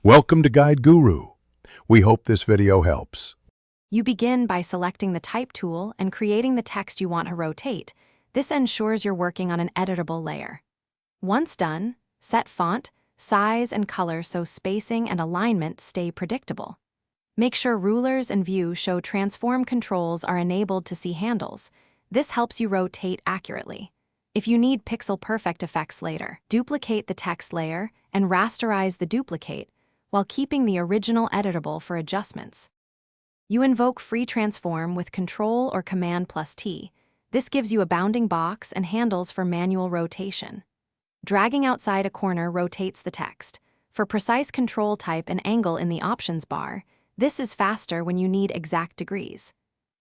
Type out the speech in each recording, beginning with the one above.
Welcome to Guide Guru. We hope this video helps. You begin by selecting the Type tool and creating the text you want to rotate. This ensures you're working on an editable layer. Once done, set font, size, and color so spacing and alignment stay predictable. Make sure rulers and view show transform controls are enabled to see handles. This helps you rotate accurately. If you need pixel-perfect effects later, duplicate the text layer and rasterize the duplicate while keeping the original editable for adjustments. You invoke Free Transform with Control or Command plus T. This gives you a bounding box and handles for manual rotation. Dragging outside a corner rotates the text. For precise control, type an angle in the options bar. This is faster when you need exact degrees.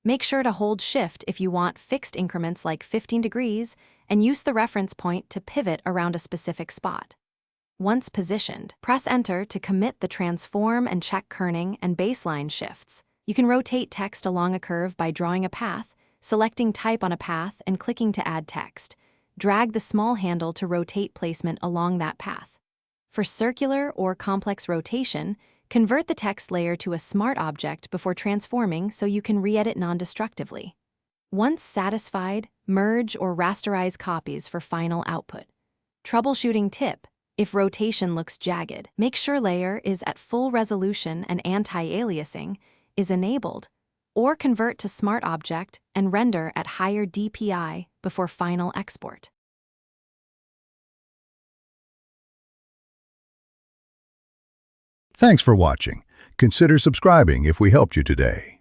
Make sure to hold Shift if you want fixed increments like 15 degrees and use the reference point to pivot around a specific spot. Once positioned, press Enter to commit the transform and check kerning and baseline shifts. You can rotate text along a curve by drawing a path, selecting Type on a path, and clicking to add text. Drag the small handle to rotate placement along that path. For circular or complex rotation, convert the text layer to a smart object before transforming so you can re-edit non-destructively. Once satisfied, merge or rasterize copies for final output. Troubleshooting tip: if rotation looks jagged, make sure layer is at full resolution and anti-aliasing is enabled, or convert to Smart Object and render at higher DPI before final export. Thanks for watching. Consider subscribing if we helped you today.